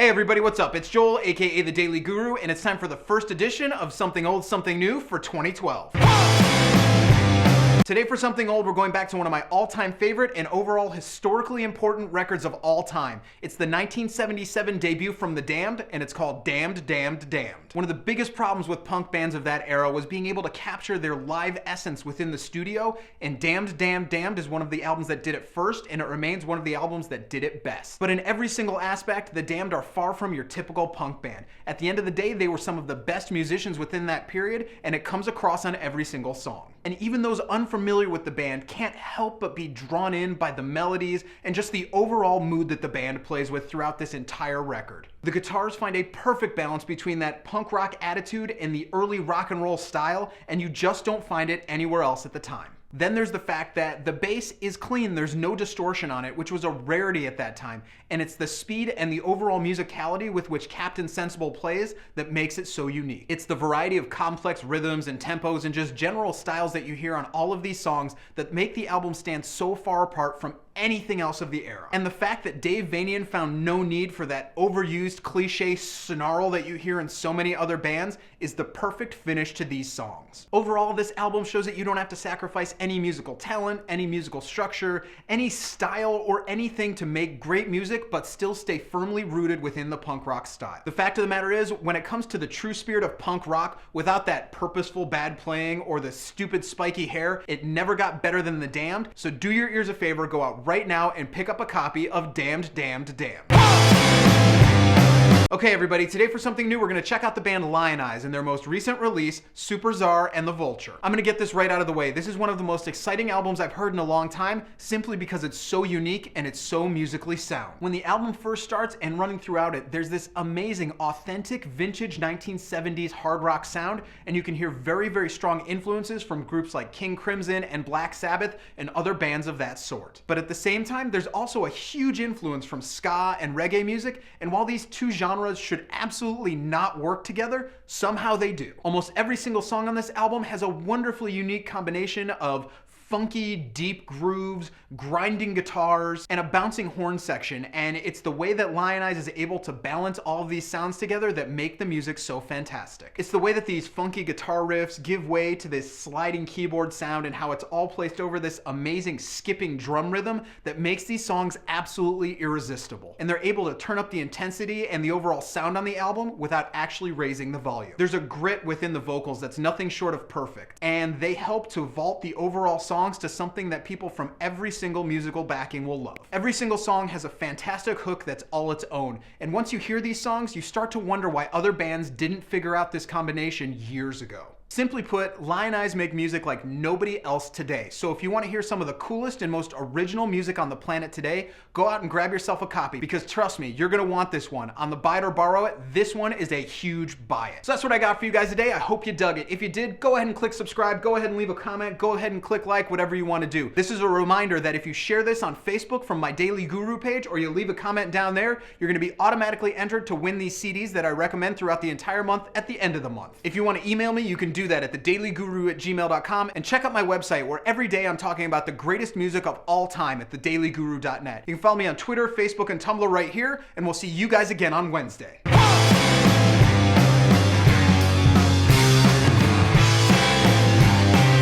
Hey everybody, what's up? It's Joel, aka The Daily Guru, and it's time for the first edition of Something Old, Something New for 2012. Today for Something Old, we're going back to one of my all-time favorite and overall historically important records of all time. It's the 1977 debut from The Damned, and it's called Damned, Damned, Damned. One of the biggest problems with punk bands of that era was being able to capture their live essence within the studio, and Damned, Damned, Damned is one of the albums that did it first, and it remains one of the albums that did it best. But in every single aspect, The Damned are far from your typical punk band. At the end of the day, they were some of the best musicians within that period, and it comes across on every single song. And even those unfamiliar with the band can't help but be drawn in by the melodies and just the overall mood that the band plays with throughout this entire record. The guitars find a perfect balance between that punk rock attitude and the early rock and roll style, and you just don't find it anywhere else at the time. Then there's the fact that the bass is clean, there's no distortion on it, which was a rarity at that time, and it's the speed and the overall musicality with which Captain Sensible plays that makes it so unique. It's the variety of complex rhythms and tempos and just general styles that you hear on all of these songs that make the album stand so far apart from anything else of the era. And the fact that Dave Vanian found no need for that overused cliche snarl that you hear in so many other bands is the perfect finish to these songs. Overall, this album shows that you don't have to sacrifice any musical talent, any musical structure, any style, or anything to make great music, but still stay firmly rooted within the punk rock style. The fact of the matter is, when it comes to the true spirit of punk rock, without that purposeful bad playing or the stupid spiky hair, it never got better than The Damned, so do your ears a favor, go out right now and pick up a copy of Damned, Damned, Damned. Okay everybody, today for something new, we're going to check out the band Lionize and their most recent release, Superczar and The Vulture. I'm going to get this right out of the way. This is one of the most exciting albums I've heard in a long time, simply because it's so unique and it's so musically sound. When the album first starts and running throughout it, there's this amazing, authentic, vintage 1970s hard rock sound, and you can hear very, very strong influences from groups like King Crimson and Black Sabbath and other bands of that sort. But at the same time, there's also a huge influence from ska and reggae music, and while these two genres should absolutely not work together, somehow they do. Almost every single song on this album has a wonderfully unique combination of funky, deep grooves, grinding guitars, and a bouncing horn section, and it's the way that Lionize is able to balance all of these sounds together that make the music so fantastic. It's the way that these funky guitar riffs give way to this sliding keyboard sound and how it's all placed over this amazing skipping drum rhythm that makes these songs absolutely irresistible. And they're able to turn up the intensity and the overall sound on the album without actually raising the volume. There's a grit within the vocals that's nothing short of perfect, and they help to vault the overall songs to something that people from every single musical backing will love. Every single song has a fantastic hook that's all its own, and once you hear these songs, you start to wonder why other bands didn't figure out this combination years ago. Simply put, Lionize make music like nobody else today. So if you want to hear some of the coolest and most original music on the planet today, go out and grab yourself a copy, because trust me, you're going to want this one. On the buy it or borrow it, this one is a huge buy it. So that's what I got for you guys today. I hope you dug it. If you did, go ahead and click subscribe, go ahead and leave a comment, go ahead and click like, whatever you want to do. This is a reminder that if you share this on Facebook from my Daily Guru page, or you leave a comment down there, you're going to be automatically entered to win these CDs that I recommend throughout the entire month at the end of the month. If you want to email me, you can do that at thedailyguru@gmail.com, and check out my website where every day I'm talking about the greatest music of all time at thedailyguru.net. You can follow me on Twitter, Facebook, and Tumblr right here, and we'll see you guys again on Wednesday.